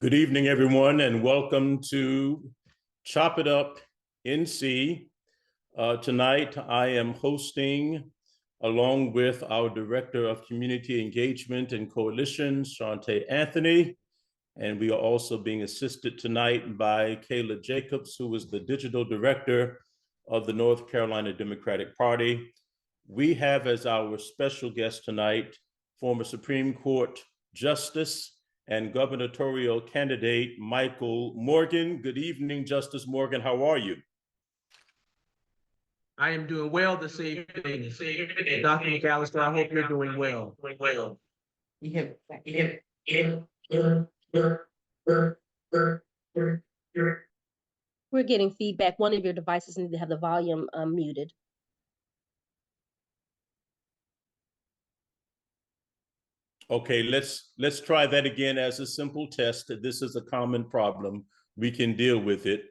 Good evening, everyone, and welcome to Chop It Up NC. Tonight, I am hosting, along with our Director of Community Engagement and Coalition, Shante Anthony, and we are also being assisted tonight by Kayla Jacobs, who is the Digital Director of the North Carolina Democratic Party. We have as our special guest tonight, former Supreme Court Justice and gubernatorial candidate Michael Morgan. Good evening, Justice Morgan. How are you? I am doing well this evening. Dr. McAllister, I hope you're doing well. We're getting feedback. One of your devices need to have the volume muted. Okay, let's try that again as a simple test. This is a common problem. We can deal with it.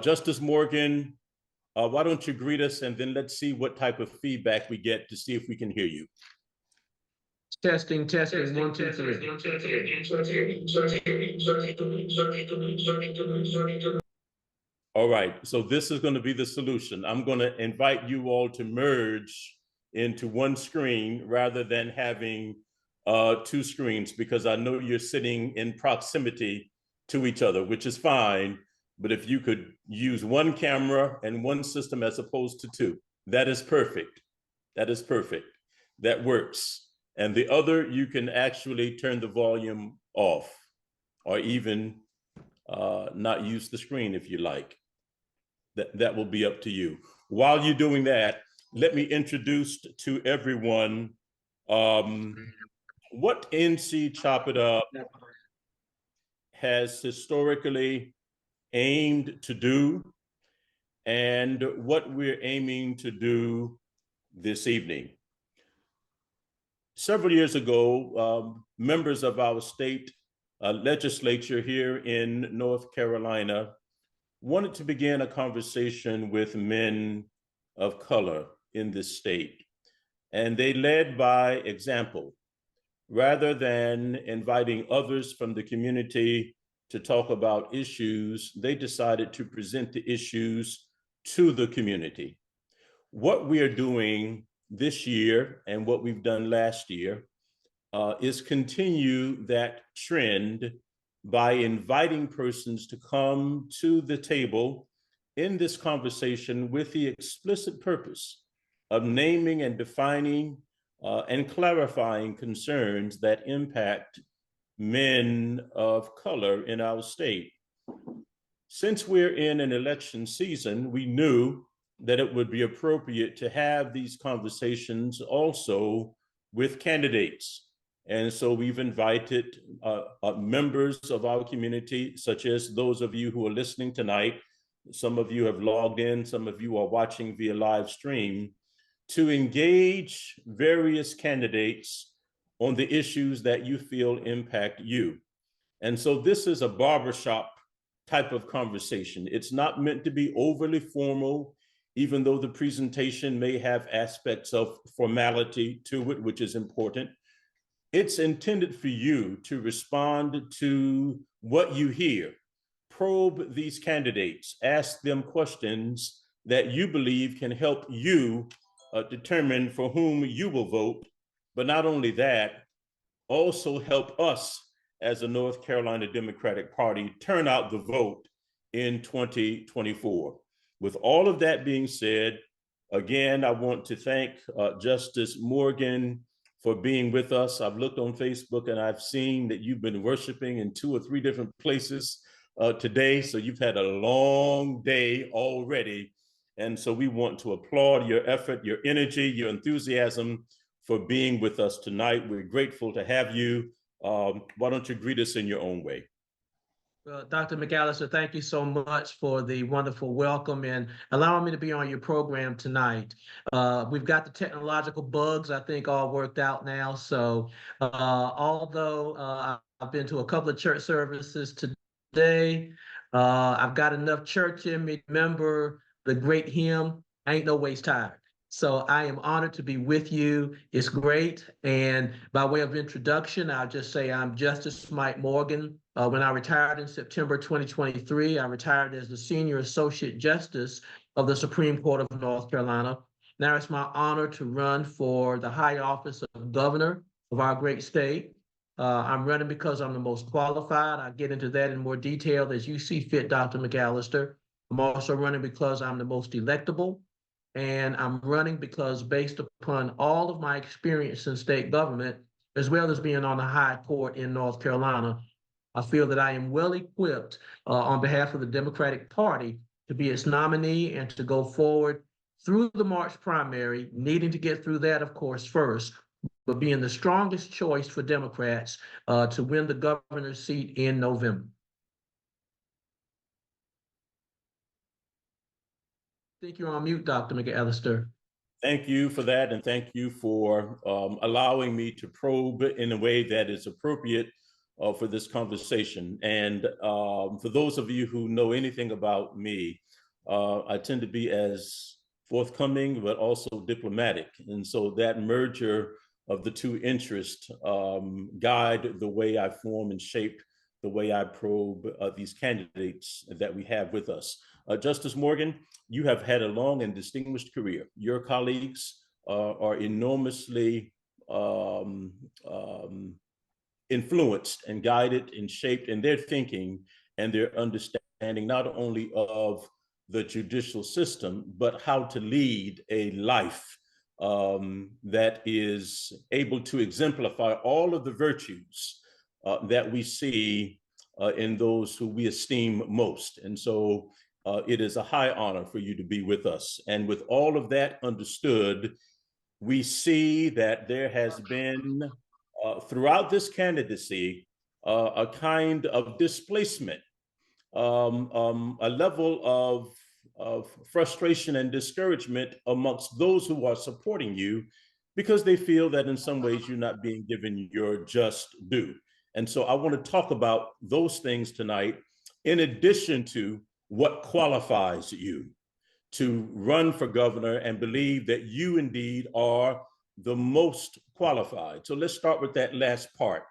Justice Morgan, why don't you greet us, and then let's see what type of feedback we get to see if we can hear you. Testing, 1, 2, 3. All right, so this is going to be the solution. I'm going to invite you all to merge into one screen rather than having two screens, because I know you're sitting in proximity to each other, which is fine. But if you could use one camera and one system as opposed to two, that is perfect. That is perfect. That works. And the other, you can actually turn the volume off, or even not use the screen if you like. That will be up to you. While you're doing that, let me introduce to everyone what NC Chop It Up has historically aimed to do and what we're aiming to do this evening. Several years ago, members of our state legislature here in North Carolina wanted to begin a conversation with men of color in this state. And they led by example. Rather than inviting others from the community to talk about issues, they decided to present the issues to the community. What we are doing this year and what we've done last year is continue that trend by inviting persons to come to the table in this conversation with the explicit purpose of naming and defining and clarifying concerns that impact men of color in our state. Since we're in an election season, we knew that it would be appropriate to have these conversations also with candidates. And so we've invited members of our community, such as those of you who are listening tonight. Some of you have logged in, some of you are watching via live stream, to engage various candidates on the issues that you feel impact you. And so this is a barbershop type of conversation. It's not meant to be overly formal, even though the presentation may have aspects of formality to it, which is important. It's intended for you to respond to what you hear. Probe these candidates, ask them questions that you believe can help you determine for whom you will vote, but not only that, also help us as the North Carolina Democratic Party turn out the vote in 2024. With all of that being said, again, I want to thank Justice Morgan for being with us. I've looked on Facebook and I've seen that you've been worshiping in 2 or 3 different places today. So you've had a long day already. And so we want to applaud your effort, your energy, your enthusiasm for being with us tonight. We're grateful to have you. Why don't you greet us in your own way? Well, Dr. McAllister, thank you so much for the wonderful welcome and allowing me to be on your program tonight. We've got the technological bugs, I think, all worked out now. So although I've been to a couple of church services today, I've got enough church in me to remember the great hymn, "Ain't No Ways Tired." So I am honored to be with you. It's great. And by way of introduction, I'll just say I'm Justice Mike Morgan. When I retired in September 2023, I retired as the Senior Associate Justice of the Supreme Court of North Carolina. Now it's my honor to run for the high office of governor of our great state. I'm running because I'm the most qualified. I'll get into that in more detail as you see fit, Dr. McAllister. I'm also running because I'm the most electable. And I'm running because based upon all of my experience in state government, as well as being on the high court in North Carolina, I feel that I am well equipped on behalf of the Democratic Party to be its nominee and to go forward through the March primary, needing to get through that, of course, first, but being the strongest choice for Democrats to win the governor's seat in November. I think you're on mute, Dr. McAllister. Thank you for that, and thank you for allowing me to probe in a way that is appropriate for this conversation. And for those of you who know anything about me, I tend to be as forthcoming, but also diplomatic. And so that merger of the two interests guide the way I form and shape the way I probe these candidates that we have with us. Justice Morgan, you have had a long and distinguished career. Your colleagues are enormously influenced and guided and shaped in their thinking and their understanding, not only of the judicial system, but how to lead a life that is able to exemplify all of the virtues that we see in those who we esteem most. And so it is a high honor for you to be with us. And with all of that understood, we see that there has been throughout this candidacy a kind of displacement, a level of frustration and discouragement amongst those who are supporting you because they feel that in some ways you're not being given your just due. And so I want to talk about those things tonight, in addition to what qualifies you to run for governor and believe that you indeed are the most qualified. So let's start with that last part.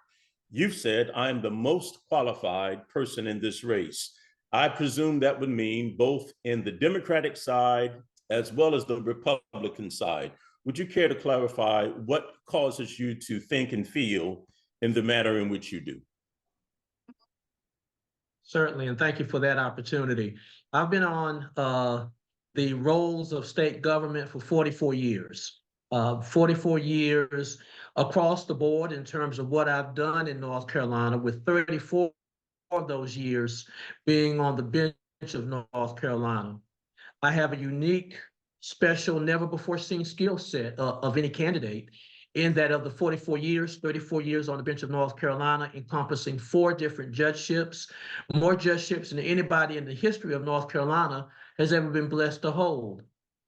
You've said, I'm the most qualified person in this race. I presume that would mean both in the Democratic side as well as the Republican side. Would you care to clarify what causes you to think and feel in the manner in which you do? Certainly, and thank you for that opportunity. I've been on the roles of state government for 44 years. 44 years across the board in terms of what I've done in North Carolina, with 34 of those years being on the bench of North Carolina. I have a unique, special, never before seen skill set of any candidate, in that of the 44 years, 34 years on the bench of North Carolina, encompassing 4 different judgeships, more judgeships than anybody in the history of North Carolina has ever been blessed to hold.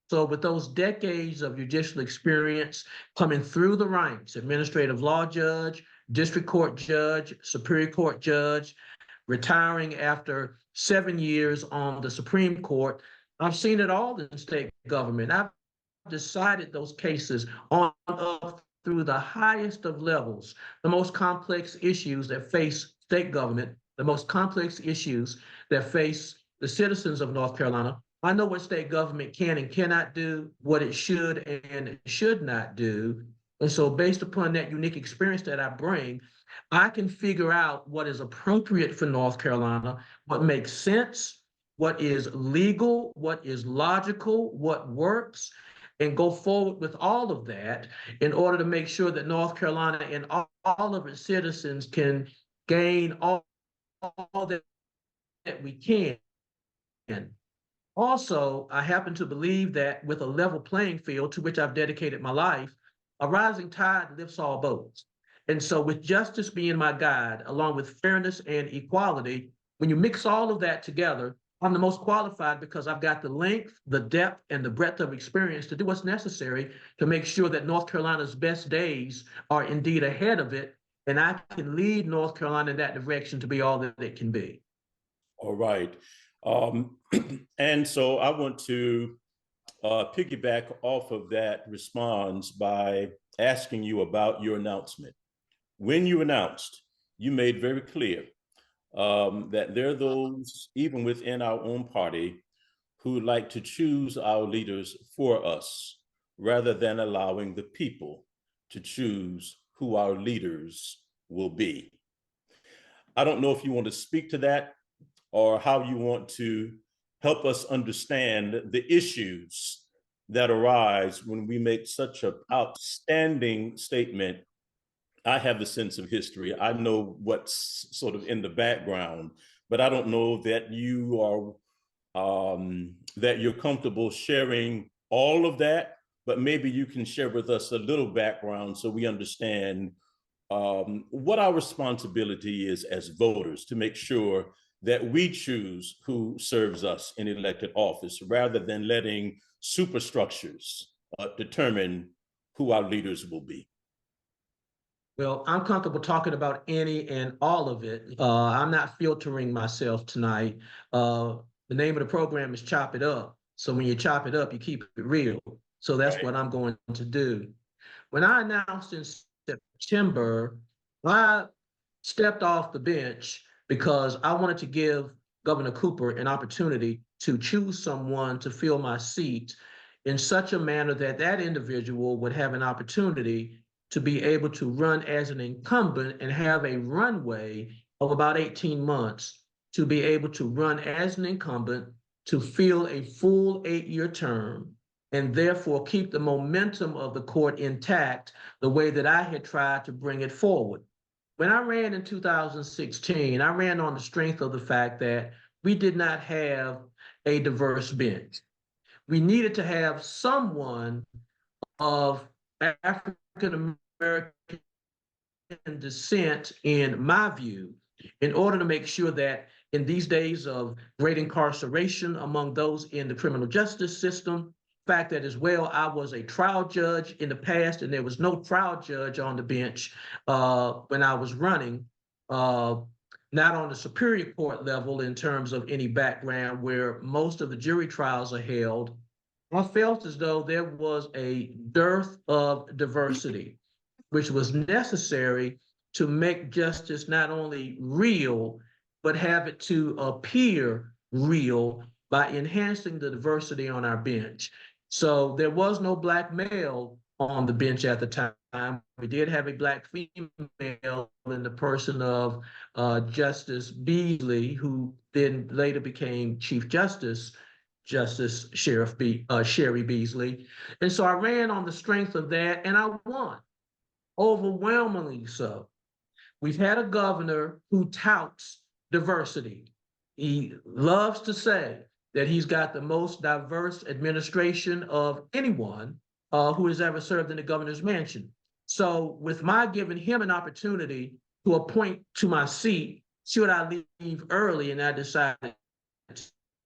So with those decades of judicial experience coming through the ranks, administrative law judge, district court judge, superior court judge, retiring after 7 years on the Supreme Court, I've seen it all in state government. I've decided those cases on up through the highest of levels, the most complex issues that face state government, the most complex issues that face the citizens of North Carolina. I know what state government can and cannot do, what it should and should not do. And so based upon that unique experience that I bring, I can figure out what is appropriate for North Carolina, what makes sense, what is legal, what is logical, what works, and go forward with all of that in order to make sure that North Carolina and all of its citizens can gain all that we can. Also, I happen to believe that with a level playing field to which I've dedicated my life, a rising tide lifts all boats. And so with justice being my guide, along with fairness and equality, when you mix all of that together, I'm the most qualified because I've got the length, the depth, and the breadth of experience to do what's necessary to make sure that North Carolina's best days are indeed ahead of it, and I can lead North Carolina in that direction to be all that it can be. All right. And so I want to piggyback off of that response by asking you about your announcement. When you announced, you made very clear that there are those, even within our own party, who like to choose our leaders for us rather than allowing the people to choose who our leaders will be. I don't know if you want to speak to that or how you want to help us understand the issues that arise when we make such an outstanding statement. I have the sense of history. I know what's sort of in the background, but I don't know that you are that you're comfortable sharing all of that. But maybe you can share with us a little background so we understand what our responsibility is as voters to make sure that we choose who serves us in elected office rather than letting superstructures determine who our leaders will be. Well, I'm comfortable talking about any and all of it. I'm not filtering myself tonight. The name of the program is Chop It Up. So when you chop it up, you keep it real. So that's what I'm going to do. When I announced in September, I stepped off the bench because I wanted to give Governor Cooper an opportunity to choose someone to fill my seat in such a manner that that individual would have an opportunity to be able to run as an incumbent and have a runway of about 18 months to be able to run as an incumbent, to fill a full 8-year term, and therefore keep the momentum of the court intact the way that I had tried to bring it forward. When I ran in 2016, I ran on the strength of the fact that we did not have a diverse bench. We needed to have someone of African American descent, in my view, in order to make sure that in these days of great incarceration among those in the criminal justice system, the fact that as well, I was a trial judge in the past and there was no trial judge on the bench when I was running, not on the Superior Court level in terms of any background where most of the jury trials are held. I felt as though there was a dearth of diversity, which was necessary to make justice not only real, but have it to appear real by enhancing the diversity on our bench. So there was no Black male on the bench at the time. We did have a Black female in the person of Justice Beasley, who then later became Chief Justice, Justice Sherry Beasley. And so I ran on the strength of that and I won, overwhelmingly so. We've had a governor who touts diversity. He loves to say that he's got the most diverse administration of anyone who has ever served in the governor's mansion. So with my giving him an opportunity to appoint to my seat, should I leave early and I decided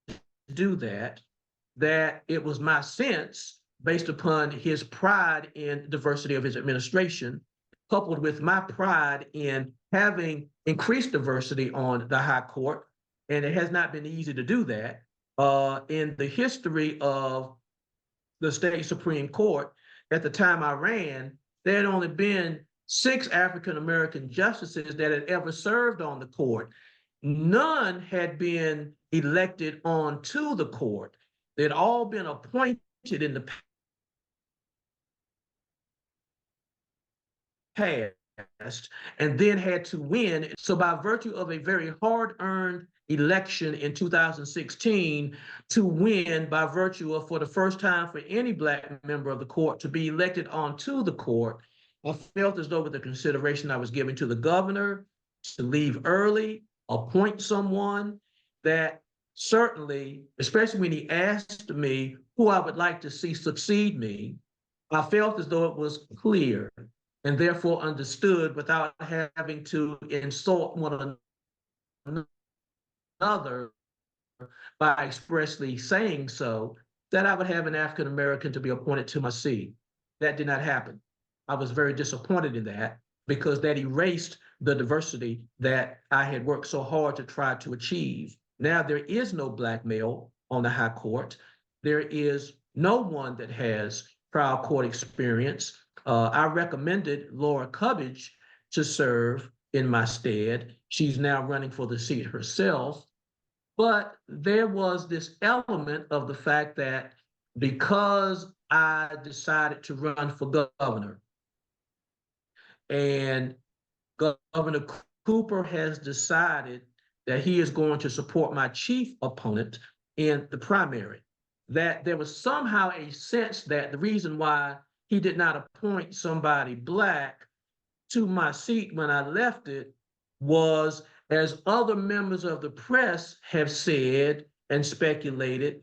to do that, that it was my sense, based upon his pride in diversity of his administration, coupled with my pride in having increased diversity on the high court, and it has not been easy to do that. In the history of the state Supreme Court, at the time I ran, there had only been 6 African-American justices that had ever served on the court. None had been elected onto the court. They'd all been appointed in the past and then had to win. So by virtue of a very hard-earned election in 2016 to win, by virtue of, for the first time for any Black member of the court to be elected onto the court, I felt as though with the consideration I was giving to the governor to leave early, appoint someone, that certainly, especially when he asked me who I would like to see succeed me, I felt as though it was clear and therefore understood without having to insult one another by expressly saying so, that I would have an African American to be appointed to my seat. That did not happen. I was very disappointed in that because that erased the diversity that I had worked so hard to try to achieve. Now there is no Black male on the high court. There is no one that has trial court experience. I recommended Laura Cubbage to serve in my stead. She's now running for the seat herself. But there was this element of the fact that because I decided to run for governor, and Governor Cooper has decided that he is going to support my chief opponent in the primary, that there was somehow a sense that the reason why he did not appoint somebody Black to my seat when I left it was, as other members of the press have said and speculated,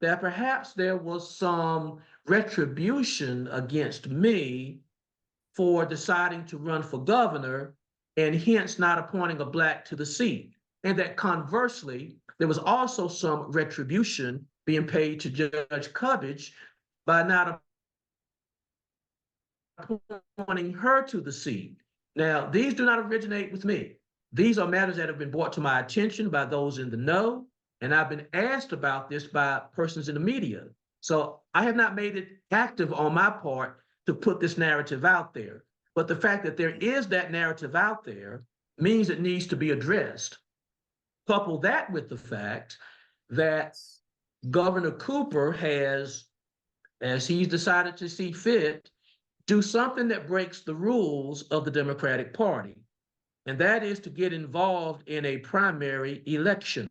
that perhaps there was some retribution against me for deciding to run for governor and hence not appointing a Black to the seat. And that conversely, there was also some retribution being paid to Judge Cubbage by not appointing her to the seat. Now, these do not originate with me. These are matters that have been brought to my attention by those in the know, and I've been asked about this by persons in the media. So I have not made it active on my part to put this narrative out there. But the fact that there is that narrative out there means it needs to be addressed. Couple that with the fact that Governor Cooper has, as he's decided to see fit, do something that breaks the rules of the Democratic Party, and that is to get involved in a primary election.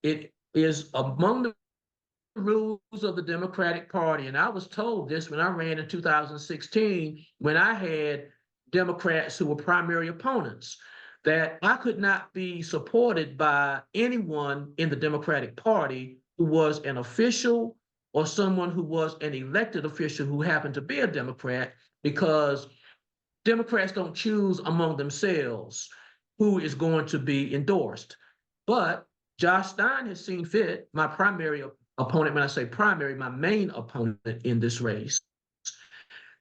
It is among the rules of the Democratic Party, and I was told this when I ran in 2016, when I had Democrats who were primary opponents, that I could not be supported by anyone in the Democratic Party who was an official or someone who was an elected official who happened to be a Democrat, because Democrats don't choose among themselves who is going to be endorsed. But Josh Stein has seen fit, my primary opponent, when I say primary, my main opponent in this race,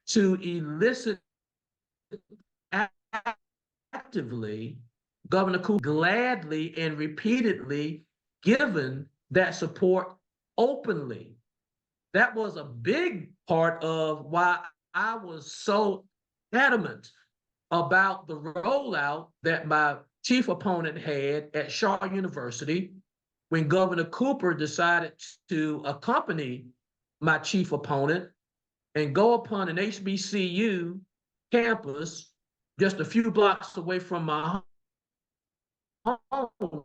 to elicit actively Governor Cooper gladly and repeatedly given that support openly. That was a big part of why I was so adamant about the rollout that my chief opponent had at Shaw University when Governor Cooper decided to accompany my chief opponent and go upon an HBCU campus just a few blocks away from my home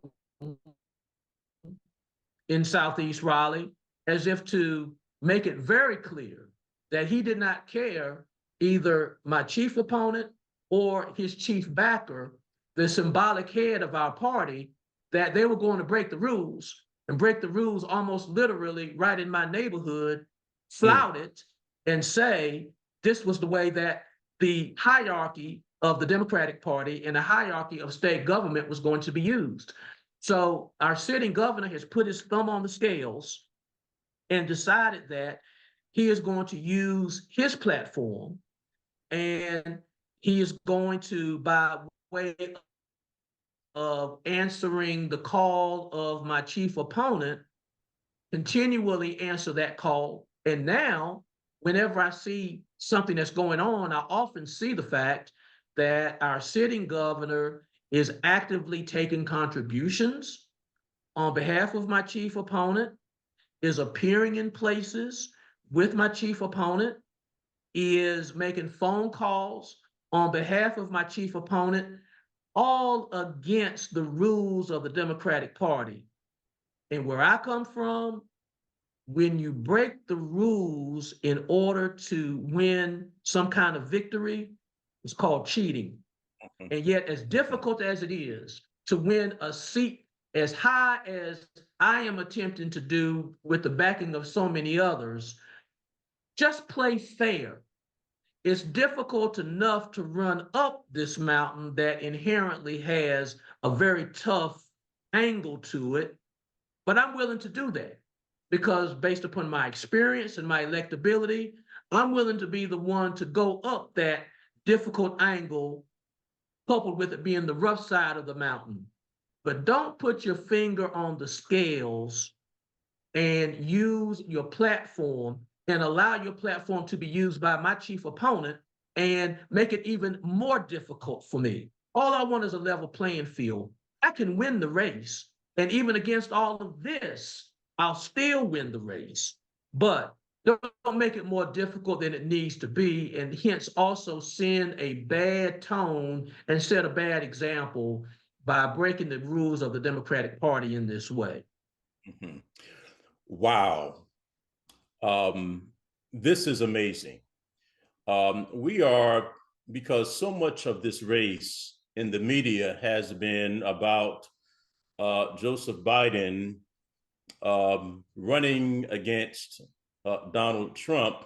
in Southeast Raleigh, as if to make it very clear that he did not care either my chief opponent or his chief backer, the symbolic head of our party, that they were going to break the rules and break the rules almost literally right in my neighborhood, flout it and say this was the way that the hierarchy of the Democratic Party and the hierarchy of state government was going to be used. So our sitting governor has put his thumb on the scales and decided that he is going to use his platform, and he is going to, by way of answering the call of my chief opponent, continually answer that call. And now, whenever I see something that's going on, I often see the fact that our sitting governor is actively taking contributions on behalf of my chief opponent, is appearing in places with my chief opponent, is making phone calls on behalf of my chief opponent, all against the rules of the Democratic Party. And where I come from, when you break the rules in order to win some kind of victory, it's called cheating. And yet, as difficult as it is to win a seat as high as I am attempting to do with the backing of so many others, just play fair. It's difficult enough to run up this mountain that inherently has a very tough angle to it, but I'm willing to do that because based upon my experience and my electability, I'm willing to be the one to go up that difficult angle, coupled with it being the rough side of the mountain. But don't put your finger on the scales and use your platform and allow your platform to be used by my chief opponent and make it even more difficult for me. All I want is a level playing field. I can win the race. And even against all of this, I'll still win the race. But don't make it more difficult than it needs to be, and hence also send a bad tone and set a bad example by breaking the rules of the Democratic Party in this way. Mm-hmm. Wow. This is amazing. Because so much of this race in the media has been about Joseph Biden running against Donald Trump,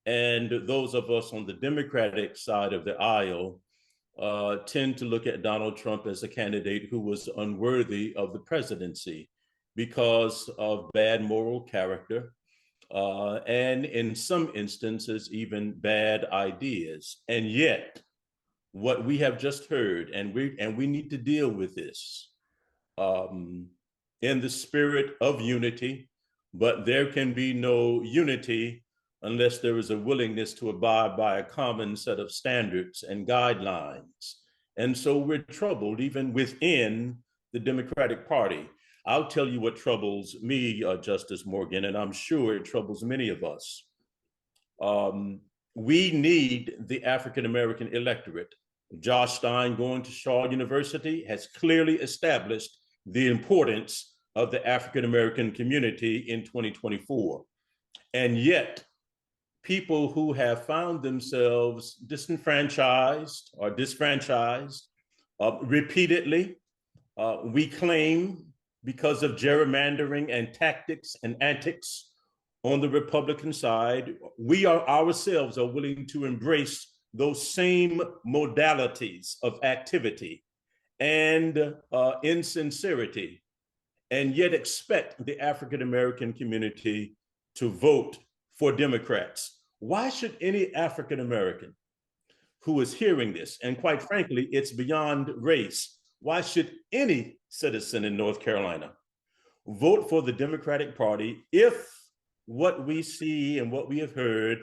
and those of us on the Democratic side of the aisle tend to look at Donald Trump as a candidate who was unworthy of the presidency because of bad moral character, and in some instances, even bad ideas. And yet, what we have just heard, and we need to deal with this in the spirit of unity, but there can be no unity unless there is a willingness to abide by a common set of standards and guidelines. And so we're troubled even within the Democratic Party. I'll tell you what troubles me, Justice Morgan, and I'm sure it troubles many of us. We need the African-American electorate. Josh Stein going to Shaw University has clearly established the importance of the African-American community in 2024. And yet, people who have found themselves disenfranchised or disfranchised repeatedly, we claim because of gerrymandering and tactics and antics on the Republican side, we ourselves are willing to embrace those same modalities of activity and insincerity, and yet expect the African-American community to vote for Democrats. Why should any African-American who is hearing this, and quite frankly, it's beyond race, why should any citizen in North Carolina vote for the Democratic Party if what we see and what we have heard,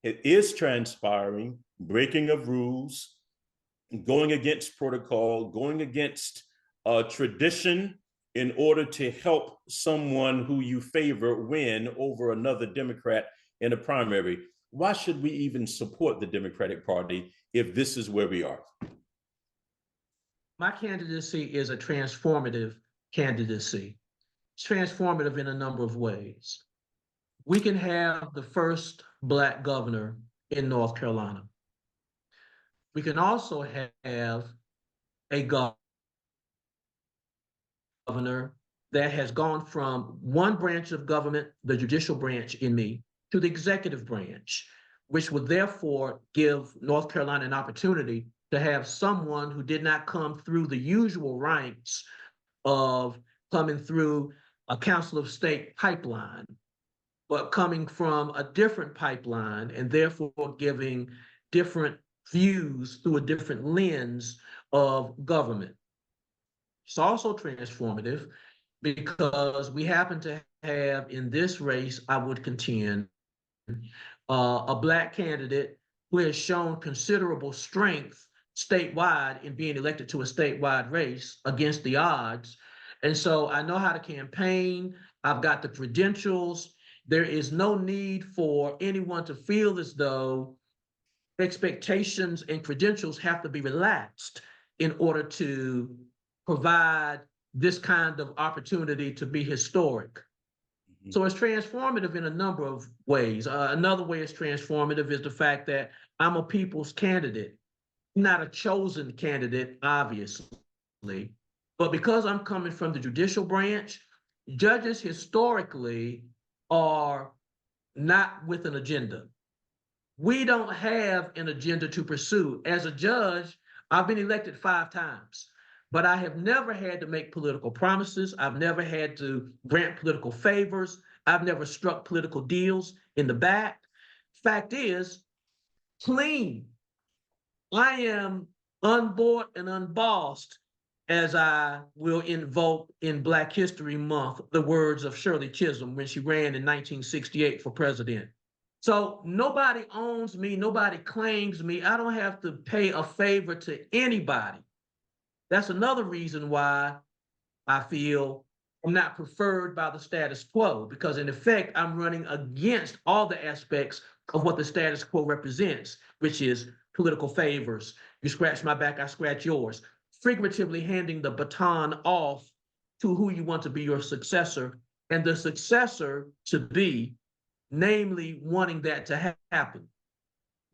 it is transpiring, breaking of rules, going against protocol, going against tradition in order to help someone who you favor win over another Democrat in a primary? Why should we even support the Democratic Party if this is where we are? My candidacy is a transformative candidacy. It's transformative in a number of ways. We can have the first Black governor in North Carolina. We can also have a governor that has gone from one branch of government, the judicial branch in me, to the executive branch, which would therefore give North Carolina an opportunity to have someone who did not come through the usual ranks of coming through a Council of State pipeline, but coming from a different pipeline and therefore giving different views through a different lens of government. It's also transformative because we happen to have in this race, I would contend, a Black candidate who has shown considerable strength statewide in being elected to a statewide race against the odds. And so I know how to campaign. I've got the credentials. There is no need for anyone to feel as though expectations and credentials have to be relaxed in order to provide this kind of opportunity to be historic. Mm-hmm. So it's transformative in a number of ways. Another way it's transformative is the fact that I'm a people's candidate, not a chosen candidate, obviously. But because I'm coming from the judicial branch, judges historically are not with an agenda. We don't have an agenda to pursue. As a judge, I've been elected 5 times, but I have never had to make political promises. I've never had to grant political favors. I've never struck political deals in the back. Fact is, clean. I am unbought and unbossed as I will invoke in Black History Month the words of Shirley Chisholm when she ran in 1968 for president. So nobody owns me, nobody claims me. I don't have to pay a favor to anybody. That's another reason why I feel I'm not preferred by the status quo, because in effect, I'm running against all the aspects of what the status quo represents, which is political favors. You scratch my back, I scratch yours. Figuratively handing the baton off to who you want to be your successor, and the successor to be, namely wanting that to happen.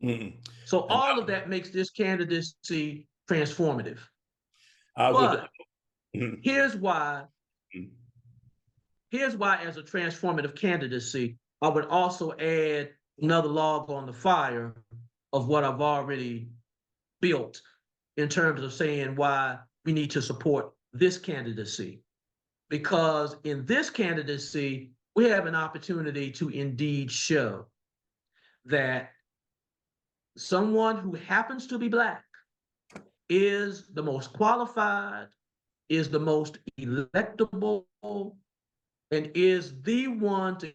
Mm. So all of that makes this candidacy transformative. But here's why, as a transformative candidacy, I would also add another log on the fire of what I've already built in terms of saying why we need to support this candidacy. Because in this candidacy, we have an opportunity to indeed show that someone who happens to be Black is the most qualified, is the most electable, and is the one to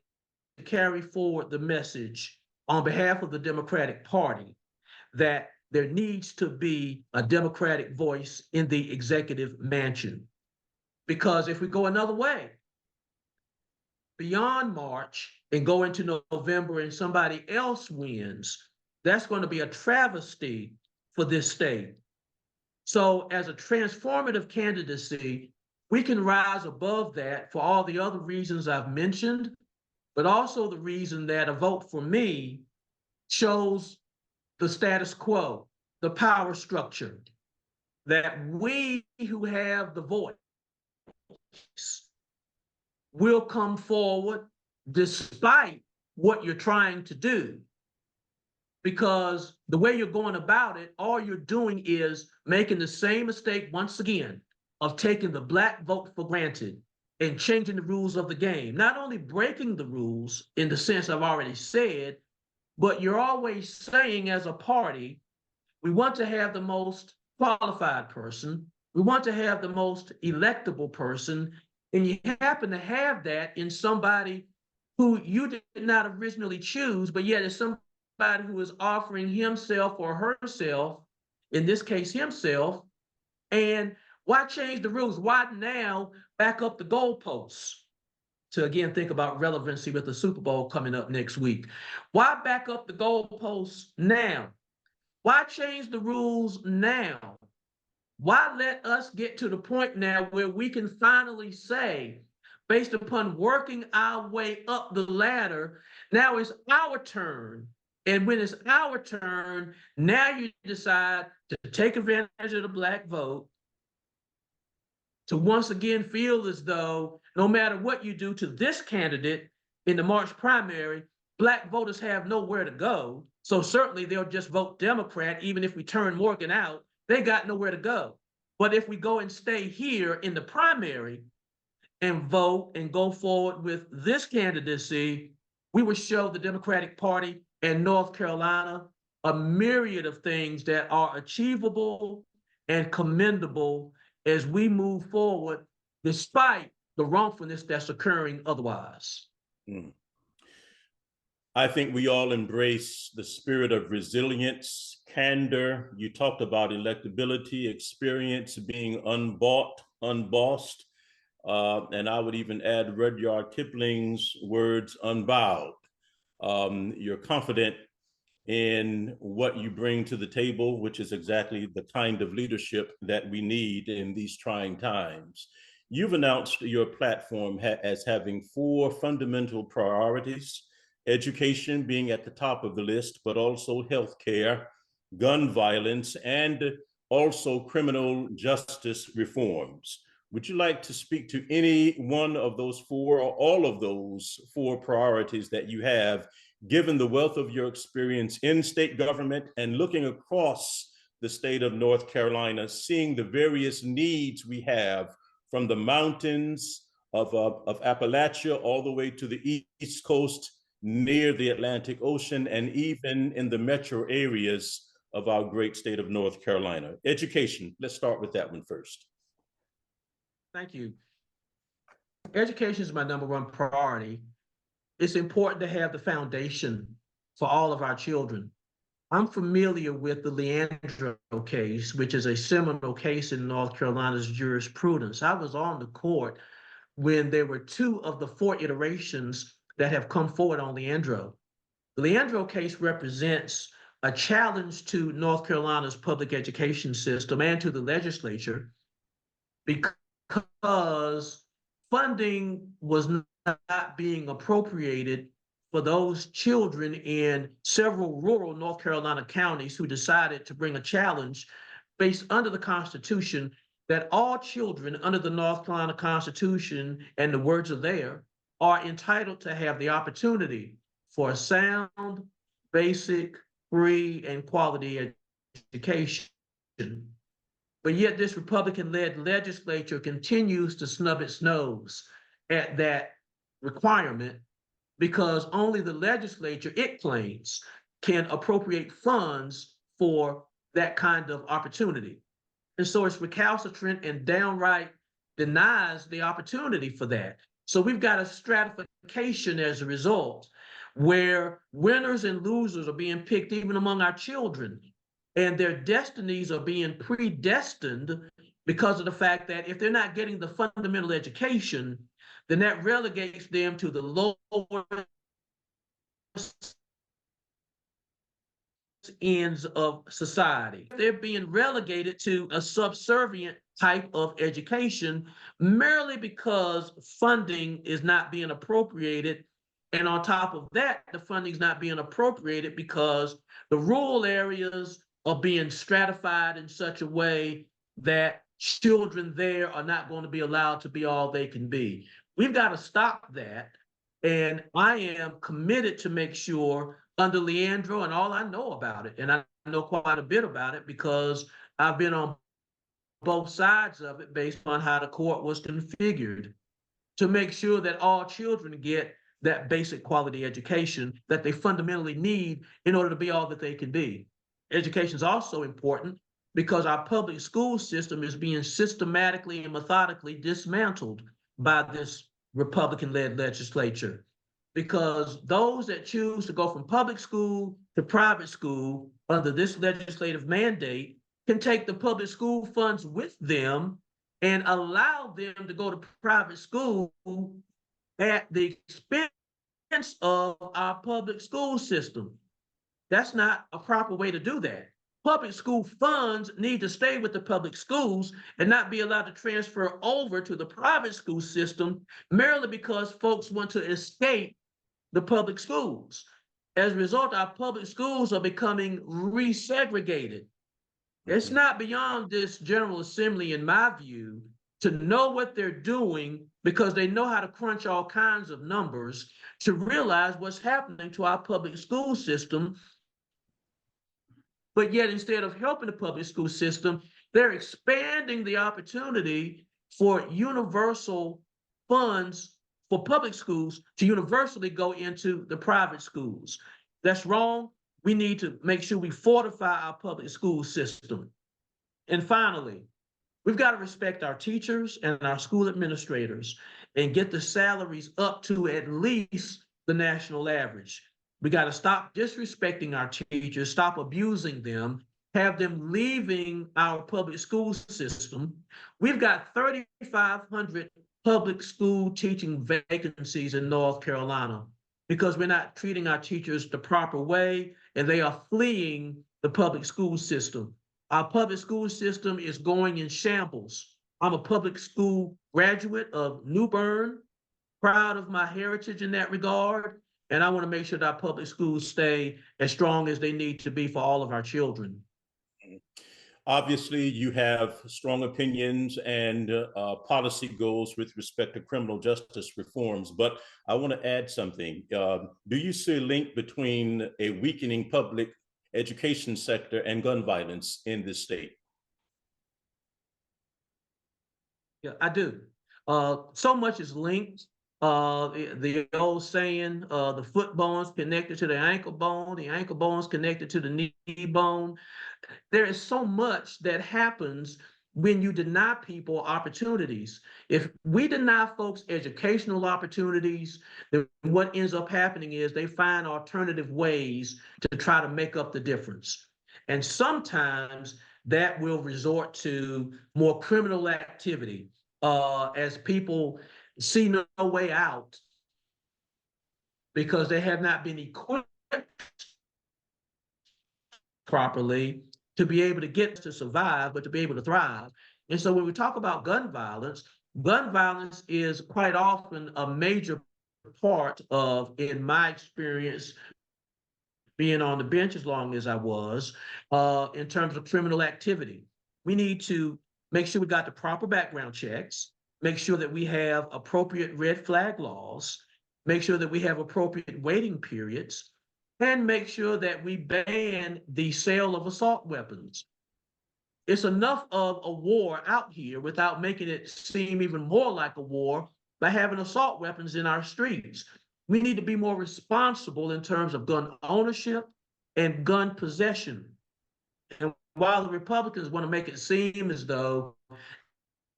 carry forward the message on behalf of the Democratic Party that there needs to be a Democratic voice in the executive mansion. Because if we go another way, beyond March and go into November and somebody else wins, that's going to be a travesty for this state. So as a transformative candidacy, we can rise above that for all the other reasons I've mentioned, but also the reason that a vote for me shows the status quo, the power structure, that we who have the voice will come forward despite what you're trying to do. Because the way you're going about it, all you're doing is making the same mistake once again of taking the Black vote for granted and changing the rules of the game. Not only breaking the rules in the sense I've already said, but you're always saying as a party, we want to have the most qualified person, we want to have the most electable person, and you happen to have that in somebody who you did not originally choose, but yet is somebody who is offering himself or herself, in this case himself, and why change the rules? Why now back up the goalposts? To again think about relevancy with the Super Bowl coming up next week. Why back up the goalposts now? Why change the rules now? Why let us get to the point now where we can finally say, based upon working our way up the ladder, now it's our turn. And when it's our turn, now you decide to take advantage of the Black vote, to once again feel as though no matter what you do to this candidate in the March primary, Black voters have nowhere to go. So certainly they'll just vote Democrat, even if we turn Morgan out, they got nowhere to go. But if we go and stay here in the primary and vote and go forward with this candidacy, we will show the Democratic Party and North Carolina a myriad of things that are achievable and commendable as we move forward, despite the wrongfulness that's occurring otherwise. I think we all embrace the spirit of resilience, candor. You talked about electability, experience, being unbought, unbossed, and I would even add Rudyard Kipling's words, unbowed. You're confident in what you bring to the table, which is exactly the kind of leadership that we need in these trying times. You've announced your platform as having 4 fundamental priorities: education being at the top of the list, but also healthcare, gun violence, and also criminal justice reforms. Would you like to speak to any one of those 4 or all of those 4 priorities that you have, given the wealth of your experience in state government and looking across the state of North Carolina, seeing the various needs we have from the mountains of Appalachia all the way to the East Coast, near the Atlantic Ocean, and even in the metro areas of our great state of North Carolina? Education, let's start with that one first. Thank you. Education is my #1 priority. It's important to have the foundation for all of our children. I'm familiar with the Leandro case, which is a seminal case in North Carolina's jurisprudence. I was on the court when there were 2 of the 4 iterations that have come forward on Leandro. The Leandro case represents a challenge to North Carolina's public education system and to the legislature because funding was not being appropriated for those children in several rural North Carolina counties who decided to bring a challenge based under the Constitution that all children under the North Carolina Constitution, and the words are there, are entitled to have the opportunity for a sound, basic, free, and quality education. But yet this Republican-led legislature continues to snub its nose at that requirement because only the legislature, it claims, can appropriate funds for that kind of opportunity. And so it's recalcitrant and downright denies the opportunity for that. So we've got a stratification as a result, where winners and losers are being picked even among our children, and their destinies are being predestined because of the fact that if they're not getting the fundamental education, then that relegates them to the lower ends of society. They're being relegated to a subservient type of education merely because funding is not being appropriated. And on top of that, the funding is not being appropriated because the rural areas are being stratified in such a way that children there are not going to be allowed to be all they can be. We've got to stop that. And I am committed to make sure under Leandro, and all I know about it, and I know quite a bit about it because I've been on both sides of it based on how the court was configured, to make sure that all children get that basic quality education that they fundamentally need in order to be all that they can be. Education is also important because our public school system is being systematically and methodically dismantled by this Republican-led legislature, because those that choose to go from public school to private school under this legislative mandate can take the public school funds with them and allow them to go to private school at the expense of our public school system. That's not a proper way to do that. Public school funds need to stay with the public schools and not be allowed to transfer over to the private school system merely because folks want to escape the public schools. As a result, our public schools are becoming resegregated. It's not beyond this General Assembly, in my view, to know what they're doing because they know how to crunch all kinds of numbers to realize what's happening to our public school system. But yet, instead of helping the public school system, they're expanding the opportunity for universal funds for public schools to universally go into the private schools. That's wrong. We need to make sure we fortify our public school system. And finally, we've got to respect our teachers and our school administrators and get the salaries up to at least the national average. We got to stop disrespecting our teachers, stop abusing them, have them leaving our public school system. We've got 3,500 public school teaching vacancies in North Carolina because we're not treating our teachers the proper way, and they are fleeing the public school system. Our public school system is going in shambles. I'm a public school graduate of New Bern, proud of my heritage in that regard, and I want to make sure that our public schools stay as strong as they need to be for all of our children. Obviously, you have strong opinions and policy goals with respect to criminal justice reforms, but I want to add something. Do you see a link between a weakening public education sector and gun violence in this state? Yeah, I do. So much is linked. The old saying, the foot bone's connected to the ankle bone's connected to the knee bone. There is so much that happens when you deny people opportunities. If we deny folks educational opportunities, then what ends up happening is they find alternative ways to try to make up the difference. And sometimes that will resort to more criminal activity as people see no way out because they have not been equipped properly to be able to get to survive, but to be able to thrive. And so when we talk about gun violence is quite often a major part of, in my experience, being on the bench as long as I was, in terms of criminal activity. We need to make sure we got the proper background checks, make sure that we have appropriate red flag laws, make sure that we have appropriate waiting periods, and make sure that we ban the sale of assault weapons. It's enough of a war out here without making it seem even more like a war by having assault weapons in our streets. We need to be more responsible in terms of gun ownership and gun possession. And while the Republicans want to make it seem as though,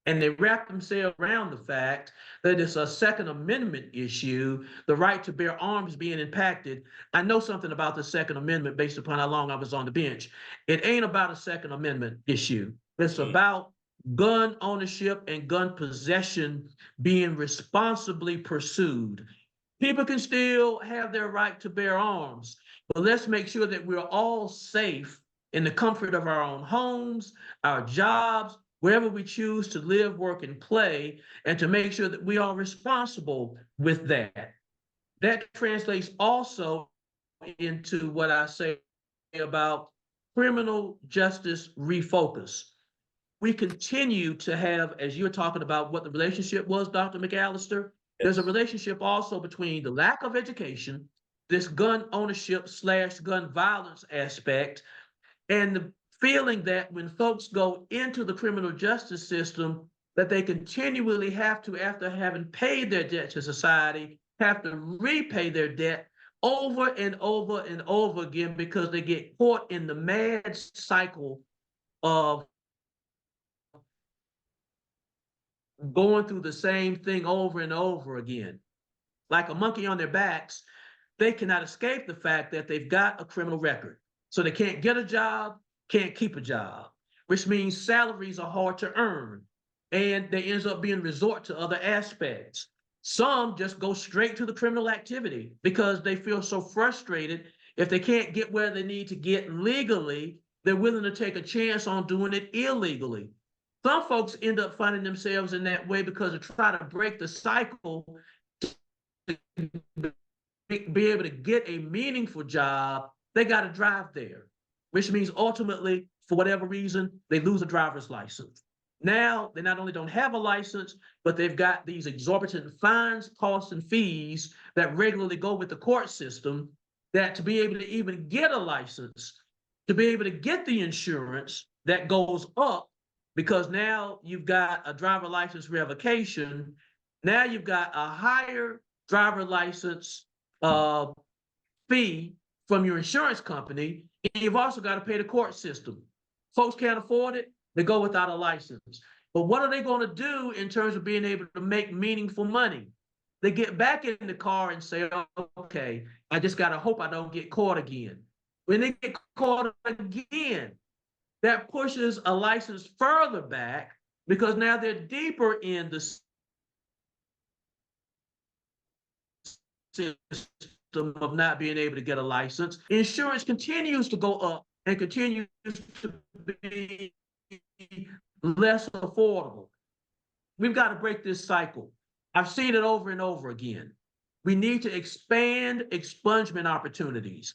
and they wrap themselves around the fact that it's a Second Amendment issue, the right to bear arms being impacted. I know something about the Second Amendment based upon how long I was on the bench. It ain't about a Second Amendment issue. It's about gun ownership and gun possession being responsibly pursued. People can still have their right to bear arms, but let's make sure that we're all safe in the comfort of our own homes, our jobs, wherever we choose to live, work, and play, and to make sure that we are responsible with that. That translates also into what I say about criminal justice refocus. We continue to have, as you're talking about what the relationship was, Dr. McAllister, there's a relationship also between the lack of education, this gun ownership / gun violence aspect, and the feeling that when folks go into the criminal justice system, that they continually have to, after having paid their debt to society, have to repay their debt over and over and over again because they get caught in the mad cycle of going through the same thing over and over again. Like a monkey on their backs, they cannot escape the fact that they've got a criminal record. So they can't get a job, can't keep a job, which means salaries are hard to earn, and they ends up being resort to other aspects. Some just go straight to the criminal activity because they feel so frustrated. If they can't get where they need to get legally, they're willing to take a chance on doing it illegally. Some folks end up finding themselves in that way because they're trying to break the cycle to be able to get a meaningful job. They got to drive there, which means ultimately, for whatever reason, they lose a driver's license. Now, they not only don't have a license, but they've got these exorbitant fines, costs, and fees that regularly go with the court system, that to be able to even get a license, to be able to get the insurance that goes up, because now you've got a driver license revocation, now you've got a higher driver license fee from your insurance company, and you've also got to pay the court system. Folks can't afford it, they go without a license. But what are they going to do in terms of being able to make meaningful money? They get back in the car and say, okay, I just got to hope I don't get caught again. When they get caught again, that pushes a license further back because now they're deeper in the system of not being able to get a license. Insurance continues to go up and continues to be less affordable. We've got to break this cycle. I've seen it over and over again. We need to expand expungement opportunities.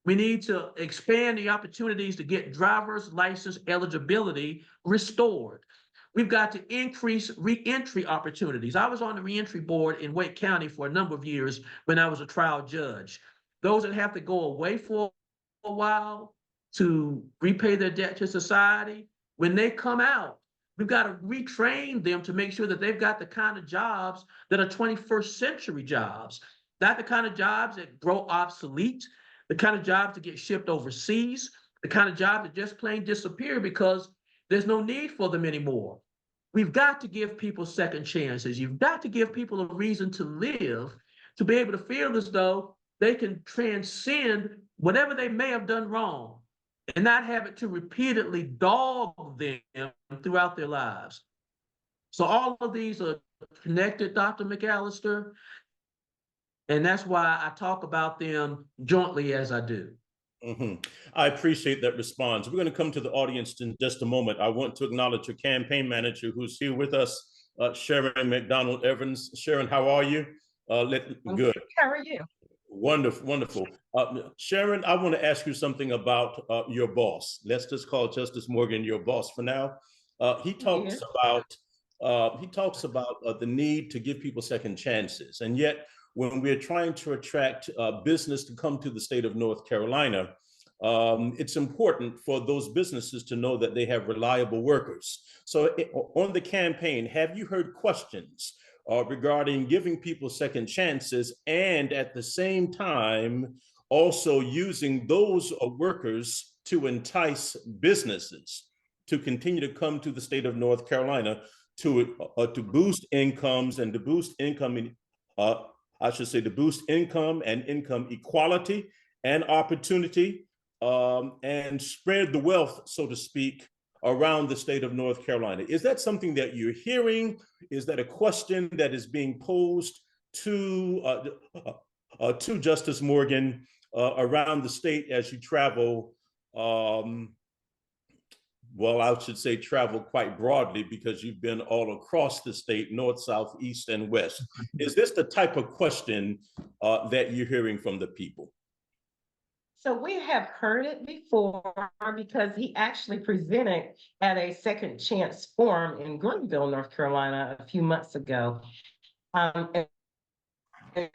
We need to expand the opportunities to get driver's license eligibility restored. We've got to increase reentry opportunities. I was on the reentry board in Wake County for a number of years when I was a trial judge. Those that have to go away for a while to repay their debt to society, when they come out, we've got to retrain them to make sure that they've got the kind of jobs that are 21st century jobs, not the kind of jobs that grow obsolete, the kind of jobs that get shipped overseas, the kind of jobs that just plain disappear because There's no need for them anymore. We've got to give people second chances. You've got to give people a reason to live, to be able to feel as though they can transcend whatever they may have done wrong and not have it to repeatedly dog them throughout their lives. So all of these are connected, Dr. McAllister, and that's why I talk about them jointly as I do. I appreciate that response. We're going to come to the audience in just a moment. I want to acknowledge your campaign manager who's here with us, Sharon McDonald Evans. Sharon, how are you? Good. How are you? Wonderful, wonderful. Sharon, I want to ask you something about your boss. Let's just call Justice Morgan your boss for now. He talks about the need to give people second chances, and yet when we're trying to attract business to come to the state of North Carolina, it's important for those businesses to know that they have reliable workers. So on the campaign, have you heard questions regarding giving people second chances and at the same time also using those workers to entice businesses to continue to come to the state of North Carolina to boost incomes and to boost income in, to boost income and income equality and opportunity, and spread the wealth, so to speak, around the state of North Carolina? Is that something that you're hearing? Is that a question that is being posed to Justice Morgan around the state as you travel? Well, I should say travel quite broadly, because you've been all across the state, north, south, east, and west. Is this the type of question that you're hearing from the people? So we have heard it before, because he actually presented at a Second Chance Forum in Greenville, North Carolina, a few months ago. And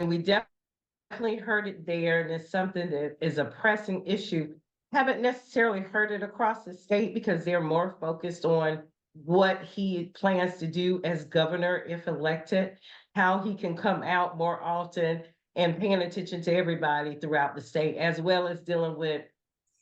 we definitely heard it there, and it's something that is a pressing issue. Haven't necessarily heard it across the state, because they're more focused on what he plans to do as governor if elected, how he can come out more often and paying attention to everybody throughout the state, as well as dealing with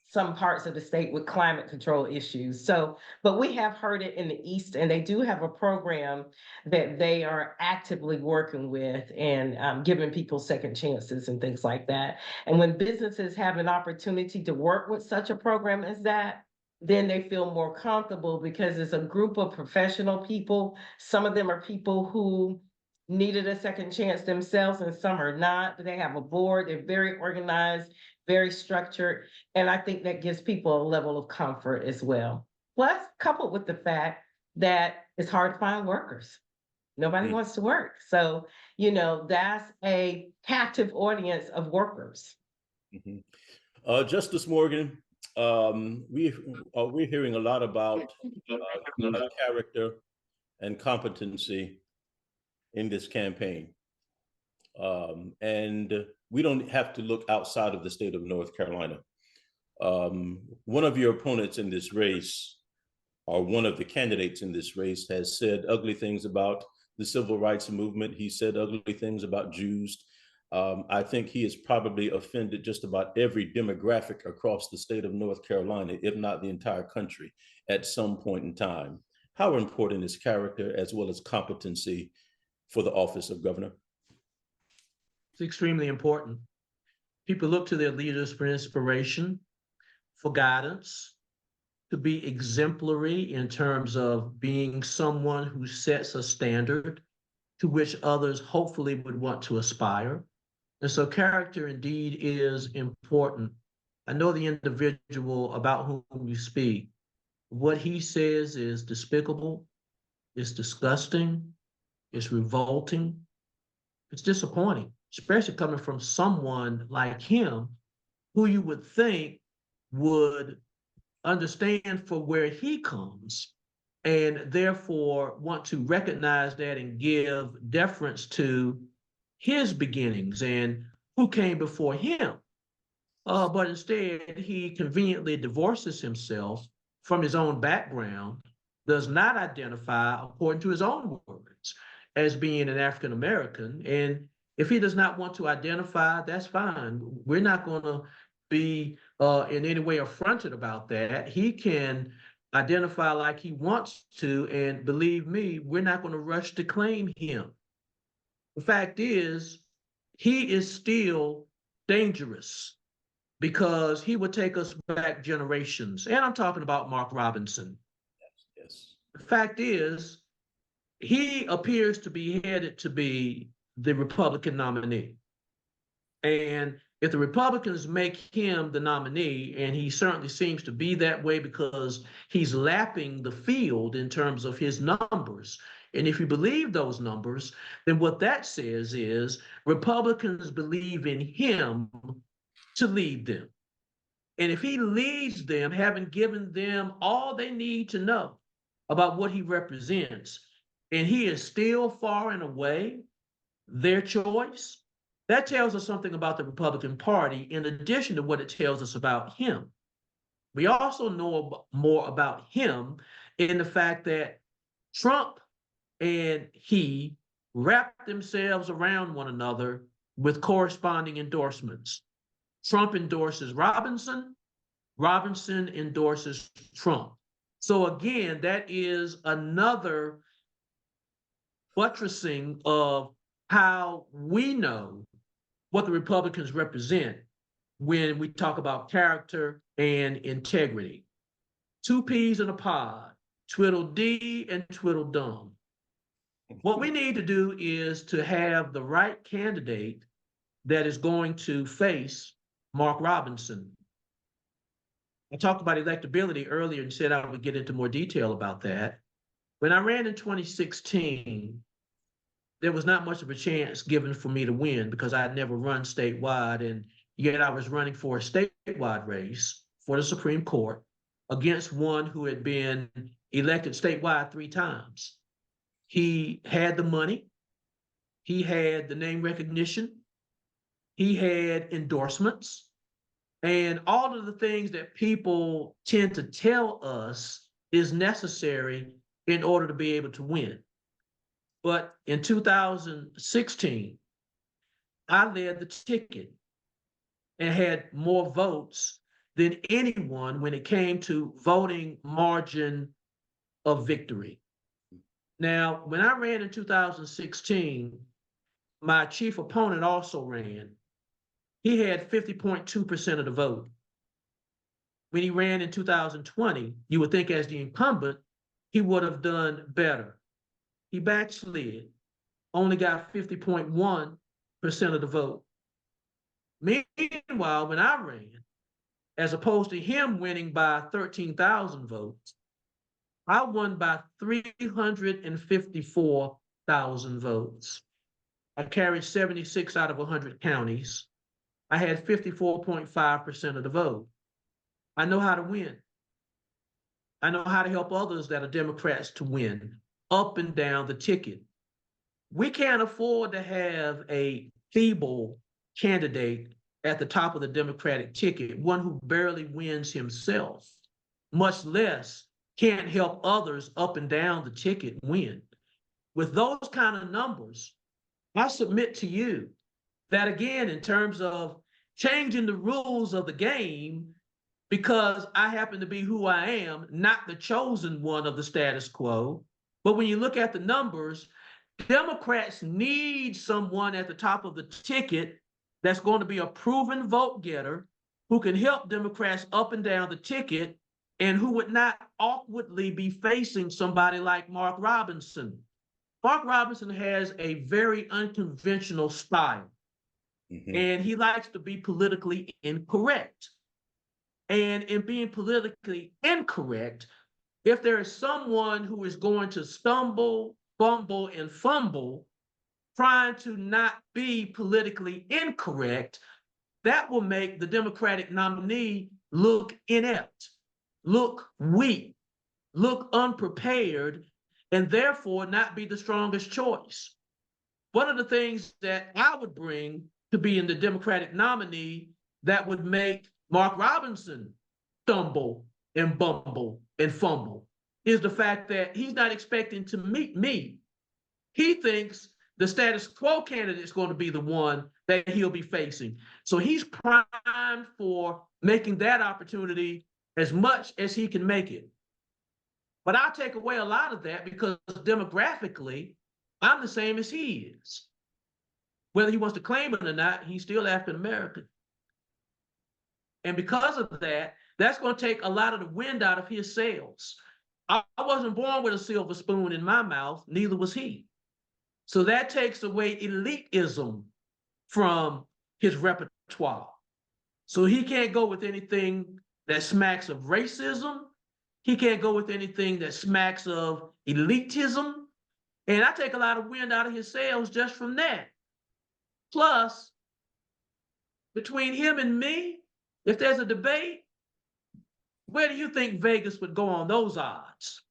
some parts of the state with climate control issues. So, but we have heard it in the East, and they do have a program that they are actively working with and giving people second chances and things like that. And when businesses have an opportunity to work with such a program as that, then they feel more comfortable, because it's a group of professional people. Some of them are people who needed a second chance themselves, and some are not, but they have a board. They're very organized, very structured. And I think that gives people a level of comfort as well. Plus, coupled with the fact that it's hard to find workers. Nobody wants to work. So, that's a captive audience of workers. Justice Morgan, we're hearing a lot about character and competency in this campaign. And we don't have to look outside of the state of North Carolina. One of your opponents in this race, or one of the candidates in this race, has said ugly things about the civil rights movement. He said ugly things about Jews. I think he has probably offended just about every demographic across the state of North Carolina, if not the entire country, at some point in time. How important is character as well as competency for the office of governor? It's extremely important. People look to their leaders for inspiration, for guidance, to be exemplary in terms of being someone who sets a standard to which others hopefully would want to aspire. And so character indeed is important. I know the individual about whom you speak. What he says is despicable, it's disgusting, it's revolting, it's disappointing, especially coming from someone like him, who you would think would understand for where he comes, and therefore want to recognize that and give deference to his beginnings and who came before him. But instead, he conveniently divorces himself from his own background, does not identify, according to his own words, as being an African American. And if he does not want to identify, that's fine. We're not going to be in any way affronted about that. He can identify like he wants to, and believe me, we're not going to rush to claim him. The fact is, he is still dangerous because he would take us back generations. And I'm talking about Mark Robinson. Yes. The fact is, he appears to be headed to be the Republican nominee. And if the Republicans make him the nominee, and he certainly seems to be that way because he's lapping the field in terms of his numbers. And if you believe those numbers, then what that says is Republicans believe in him to lead them. And if he leads them, having given them all they need to know about what he represents, and he is still far and away their choice, that tells us something about the Republican Party in addition to what it tells us about him. We also know more about him in the fact that Trump and he wrapped themselves around one another with corresponding endorsements. Trump endorses Robinson, Robinson endorses Trump. So again, that is another buttressing of how we know what the Republicans represent when we talk about character and integrity. Two peas in a pod, twiddle-dee and twiddle-dum. What we need to do is to have the right candidate that is going to face Mark Robinson. I talked about electability earlier and said I would get into more detail about that. When I ran in 2016, there was not much of a chance given for me to win because I had never run statewide, and yet I was running for a statewide race for the Supreme Court against one who had been elected statewide 3 times. He had the money, he had the name recognition, he had endorsements, and all of the things that people tend to tell us is necessary in order to be able to win. But in 2016, I led the ticket and had more votes than anyone when it came to voting margin of victory. Now, when I ran in 2016, my chief opponent also ran. He had 50.2% of the vote. When he ran in 2020, you would think as the incumbent, he would have done better. He backslid, only got 50.1% of the vote. Meanwhile, when I ran, as opposed to him winning by 13,000 votes, I won by 354,000 votes. I carried 76 out of 100 counties. I had 54.5% of the vote. I know how to win. I know how to help others that are Democrats to win up and down the ticket. We can't afford to have a feeble candidate at the top of the Democratic ticket, one who barely wins himself, much less can't help others up and down the ticket win. With those kind of numbers, I submit to you that again, in terms of changing the rules of the game, because I happen to be who I am, not the chosen one of the status quo. But when you look at the numbers, Democrats need someone at the top of the ticket that's going to be a proven vote getter, who can help Democrats up and down the ticket, and who would not awkwardly be facing somebody like Mark Robinson. Mark Robinson has a very unconventional style, and he likes to be politically incorrect. And in being politically incorrect, if there is someone who is going to stumble, bumble, and fumble, trying to not be politically incorrect, that will make the Democratic nominee look inept, look weak, look unprepared, and therefore not be the strongest choice. One of the things that I would bring to being the Democratic nominee that would make Mark Robinson stumble and bumble and fumble is the fact that he's not expecting to meet me. He thinks the status quo candidate is going to be the one that he'll be facing. So he's primed for making that opportunity as much as he can make it. But I'll take away a lot of that because demographically, I'm the same as he is. Whether he wants to claim it or not, he's still African American. And because of that, that's going to take a lot of the wind out of his sails. I wasn't born with a silver spoon in my mouth, neither was he. So that takes away elitism from his repertoire. So he can't go with anything that smacks of racism. He can't go with anything that smacks of elitism. And I take a lot of wind out of his sails just from that. Plus, between him and me, if there's a debate, where do you think Vegas would go on those odds?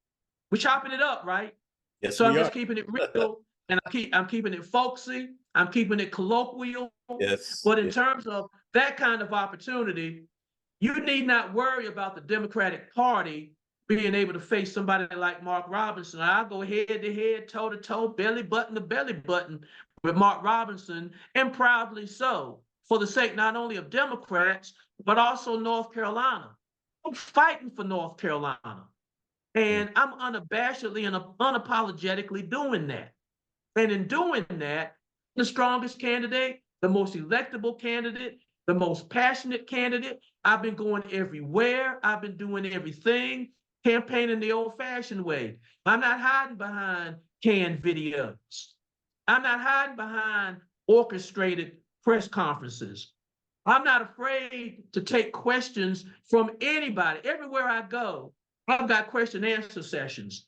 We're chopping it up, right? Yes, so I'm we just are. keeping it real, and I'm keeping it folksy. I'm keeping it colloquial. Yes. But in yes. terms of that kind of opportunity, you need not worry about the Democratic Party being able to face somebody like Mark Robinson. I'll go head to head, toe to toe, belly button to belly button with Mark Robinson, and proudly so, for the sake not only of Democrats, but also North Carolina. I'm fighting for North Carolina. And I'm unabashedly and unapologetically doing that. And in doing that, the strongest candidate, the most electable candidate, the most passionate candidate. I've been going everywhere. I've been doing everything, campaigning the old-fashioned way. I'm not hiding behind canned videos. I'm not hiding behind orchestrated press conferences. I'm not afraid to take questions from anybody. Everywhere I go, I've got question and answer sessions.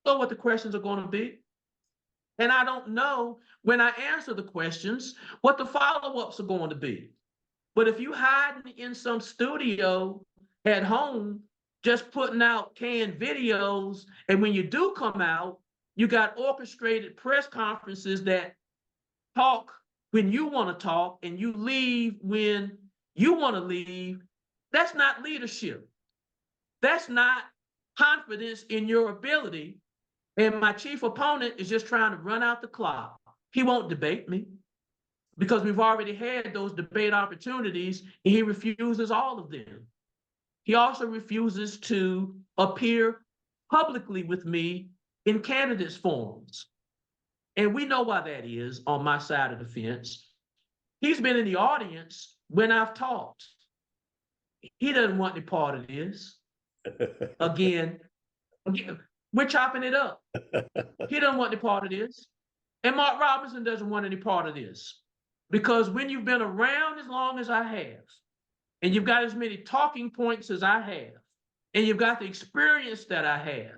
So what the questions are going to be. And I don't know when I answer the questions what the follow-ups are going to be. But if you hiding in some studio at home, just putting out canned videos, and when you do come out, you got orchestrated press conferences that talk when you want to talk and you leave when you want to leave, that's not leadership. That's not confidence in your ability. And my chief opponent is just trying to run out the clock. He won't debate me because we've already had those debate opportunities and he refuses all of them. He also refuses to appear publicly with me in candidates forums. And we know why that is on my side of the fence. He's been in the audience when I've talked. He doesn't want any part of this. Again, we're chopping it up. He doesn't want any part of this. And Mark Robinson doesn't want any part of this. Because when you've been around as long as I have, and you've got as many talking points as I have, and you've got the experience that I have,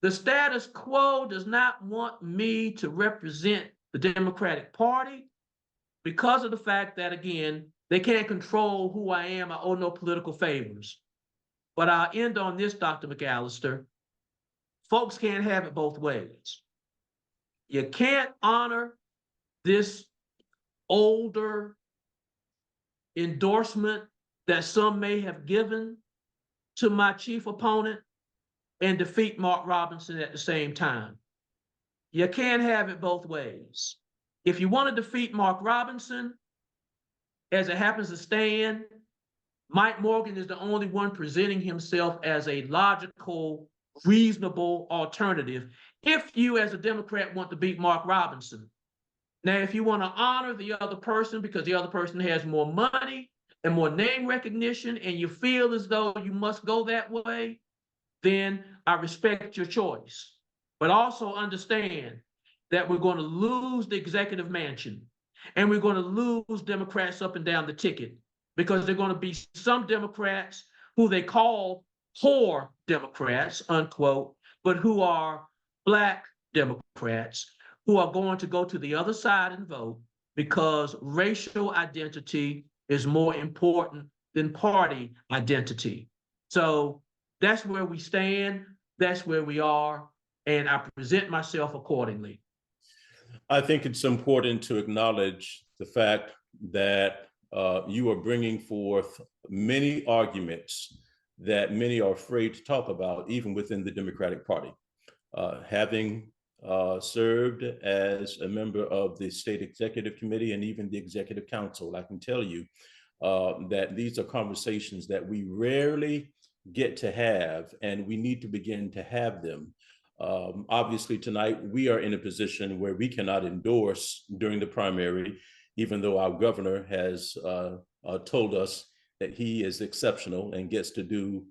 the status quo does not want me to represent the Democratic Party because of the fact that, again, they can't control who I am. I owe no political favors. But I'll end on this, Dr. McAllister. Folks can't have it both ways. You can't honor this older endorsement that some may have given to my chief opponent and defeat Mark Robinson at the same time. You can't have it both ways. If you want to defeat Mark Robinson, as it happens to stand, Mike Morgan is the only one presenting himself as a logical, reasonable alternative if you as a Democrat want to beat Mark Robinson. Now, if you want to honor the other person because the other person has more money and more name recognition and you feel as though you must go that way, then I respect your choice. But also understand that we're going to lose the executive mansion and we're going to lose Democrats up and down the ticket because there are going to be some Democrats who they call poor Democrats, unquote, but who are Black Democrats who are going to go to the other side and vote because racial identity is more important than party identity. So that's where we stand. That's where we are. And I present myself accordingly. I think it's important to acknowledge the fact that you are bringing forth many arguments that many are afraid to talk about, even within the Democratic Party. Having served as a member of the State Executive Committee and even the Executive Council, I can tell you that these are conversations that we rarely get to have, and we need to begin to have them. Obviously, tonight we are in a position where we cannot endorse during the primary, even though our governor has told us that he is exceptional and gets to do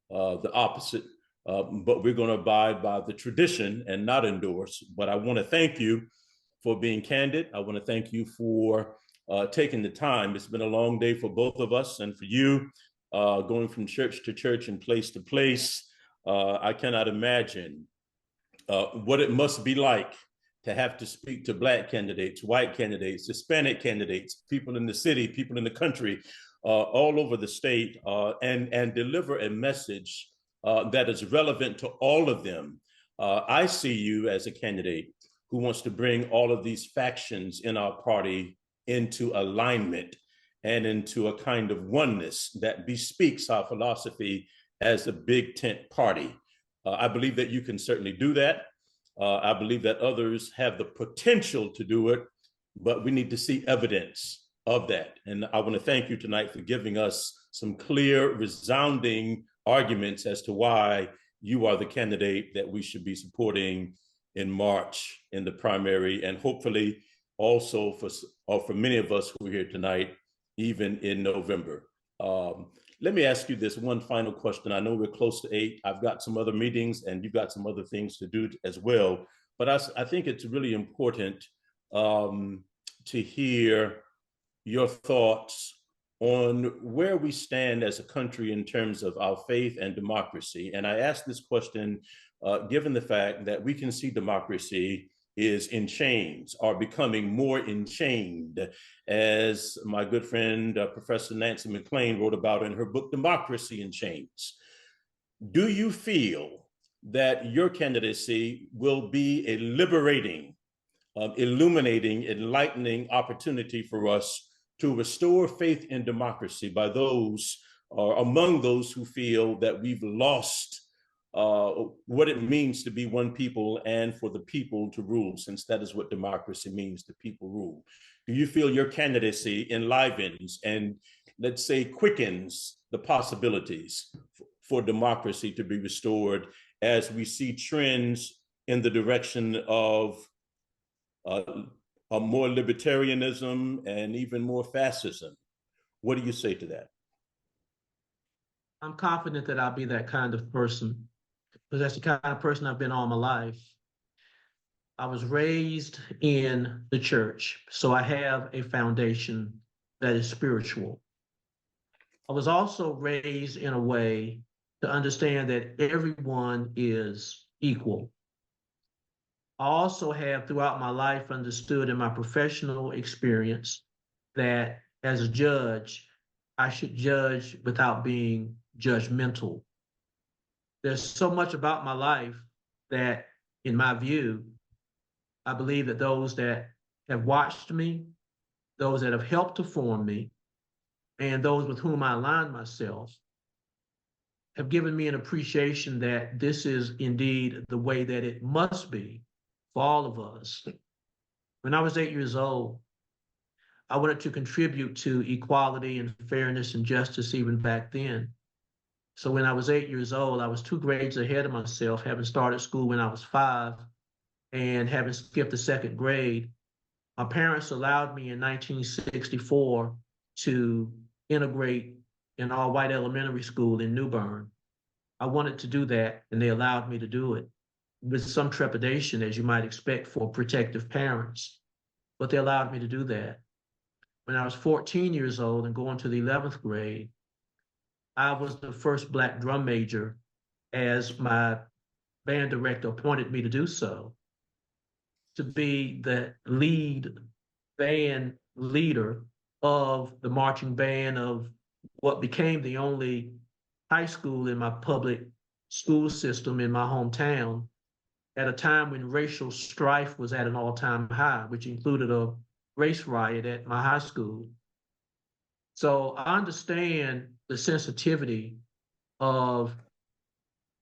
the opposite. But we're going to abide by the tradition and not endorse. But I want to thank you for being candid. I want to thank you for taking the time. It's been a long day for both of us, and for you, going from church to church and place to place. I cannot imagine what it must be like to have to speak to Black candidates, white candidates, Hispanic candidates, people in the city, people in the country, all over the state, and deliver a message that is relevant to all of them. I see you as a candidate who wants to bring all of these factions in our party into alignment and into a kind of oneness that bespeaks our philosophy as a big tent party. I believe that you can certainly do that. I believe that others have the potential to do it, but we need to see evidence of that. And I want to thank you tonight for giving us some clear, resounding arguments as to why you are the candidate that we should be supporting in March in the primary, and hopefully also for many of us who are here tonight, even in November. Let me ask you this one final question. I know we're close to 8. I've got some other meetings and you've got some other things to do as well. But I think it's really important to hear your thoughts on where we stand as a country in terms of our faith and democracy. And I ask this question given the fact that we can see democracy is in chains, or becoming more enchained, as my good friend, Professor Nancy McLean wrote about in her book, Democracy in Chains. Do you feel that your candidacy will be a liberating, illuminating, enlightening opportunity for us to restore faith in democracy by those, or among those who feel that we've lost what it means to be one people and for the people to rule, since that is what democracy means, the people rule? Do you feel your candidacy enlivens and, let's say, quickens the possibilities for democracy to be restored as we see trends in the direction of more libertarianism and even more fascism? What do you say to that? I'm confident that I'll be that kind of person, because that's the kind of person I've been all my life. I was raised in the church, so I have a foundation that is spiritual. I was also raised in a way to understand that everyone is equal. I also have throughout my life understood in my professional experience that as a judge, I should judge without being judgmental. There's so much about my life that, in my view, I believe that those that have watched me, those that have helped to form me, and those with whom I align myself have given me an appreciation that this is indeed the way that it must be for all of us. When I was 8 years old, I wanted to contribute to equality and fairness and justice even back then. So when I was 8 years old, I was 2 grades ahead of myself, having started school when I was 5 and having skipped the 2nd grade. My parents allowed me in 1964 to integrate an all-white elementary school in New Bern. I wanted to do that, and they allowed me to do it with some trepidation, as you might expect for protective parents, but they allowed me to do that. When I was 14 years old and going to the 11th grade, I was the first Black drum major, as my band director appointed me to do so, to be the lead band leader of the marching band of what became the only high school in my public school system in my hometown at a time when racial strife was at an all-time high, which included a race riot at my high school. So I understand the sensitivity of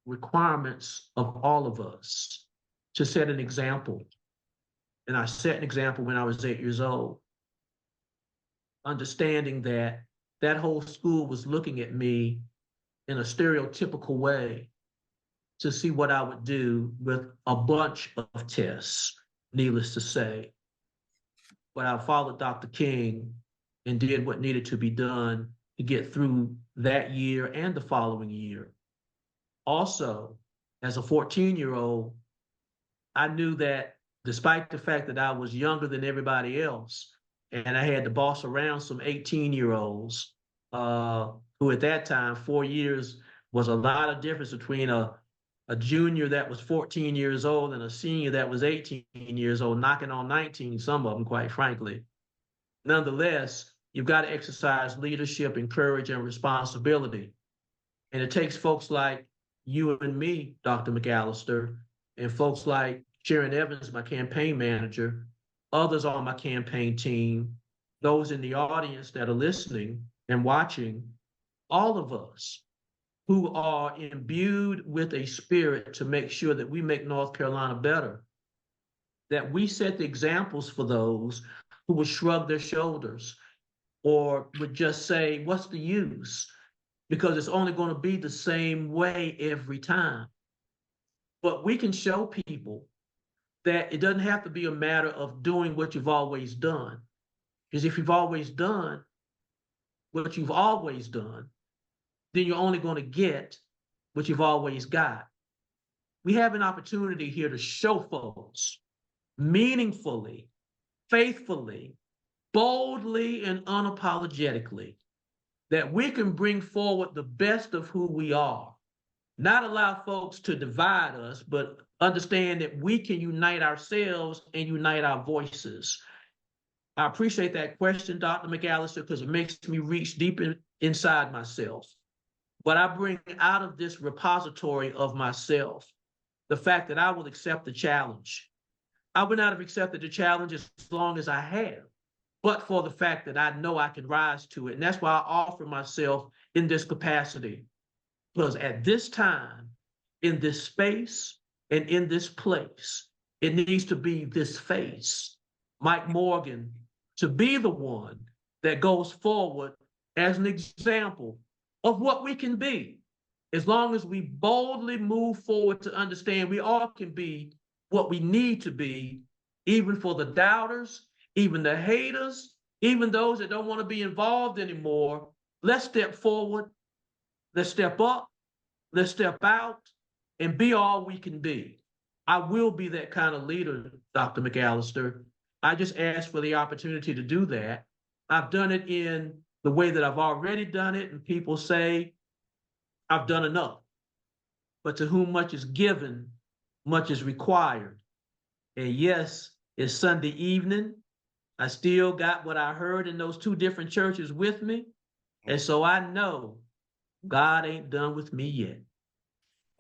requirements of all of us to set an example. And I set an example when I was 8 years old, understanding that that whole school was looking at me in a stereotypical way to see what I would do with a bunch of tests, needless to say. But I followed Dr. King and did what needed to be done to get through that year and the following year. Also, as a 14-year-old, I knew that despite the fact that I was younger than everybody else, and I had to boss around some 18-year-olds, who at that time, 4 years was a lot of difference between a junior that was 14 years old and a senior that was 18 years old, knocking on 19, some of them, quite frankly. Nonetheless, you've got to exercise leadership and courage and responsibility. And it takes folks like you and me, Dr. McAllister, and folks like Sharon Evans, my campaign manager, others on my campaign team, those in the audience that are listening and watching, all of us who are imbued with a spirit to make sure that we make North Carolina better, that we set the examples for those who would shrug their shoulders or would just say, what's the use? Because it's only going to be the same way every time. But we can show people that it doesn't have to be a matter of doing what you've always done. Because if you've always done what you've always done, then you're only going to get what you've always got. We have an opportunity here to show folks meaningfully, faithfully, boldly, and unapologetically that we can bring forward the best of who we are, not allow folks to divide us, but understand that we can unite ourselves and unite our voices. I appreciate that question, Dr. McAllister, because it makes me reach deep inside myself. But I bring out of this repository of myself the fact that I will accept the challenge. I would not have accepted the challenge as long as I have, but for the fact that I know I can rise to it. And that's why I offer myself in this capacity. Because at this time, in this space, and in this place, it needs to be this face, Mike Morgan, to be the one that goes forward as an example of what we can be. As long as we boldly move forward to understand we all can be what we need to be, even for the doubters, even the haters, even those that don't want to be involved anymore. Let's step forward, let's step up, let's step out, and be all we can be. I will be that kind of leader, Dr. McAllister. I just asked for the opportunity to do that. I've done it in the way that I've already done it, and people say, I've done enough. But to whom much is given, much is required. And yes, it's Sunday evening. I still got what I heard in those two different churches with me. And so I know God ain't done with me yet.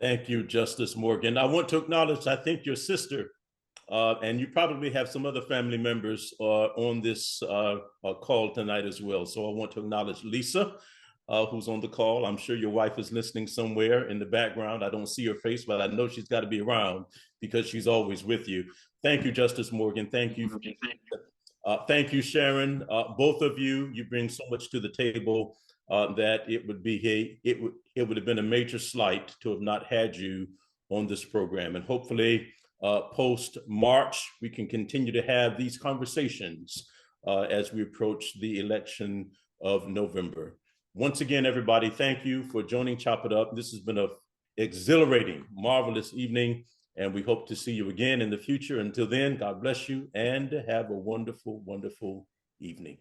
Thank you, Justice Morgan. I want to acknowledge, I think, your sister, and you probably have some other family members on this call tonight as well. So I want to acknowledge Lisa, who's on the call. I'm sure your wife is listening somewhere in the background. I don't see her face, but I know she's got to be around because she's always with you. Thank you, Justice Morgan. Thank you. Thank you, Sharon. Both of you, you bring so much to the table that it would have been a major slight to have not had you on this program. And hopefully, post-March, we can continue to have these conversations as we approach the election of November. Once again, everybody, thank you for joining Chop It Up. This has been an exhilarating, marvelous evening, and we hope to see you again in the future. Until then, God bless you and have a wonderful, wonderful evening.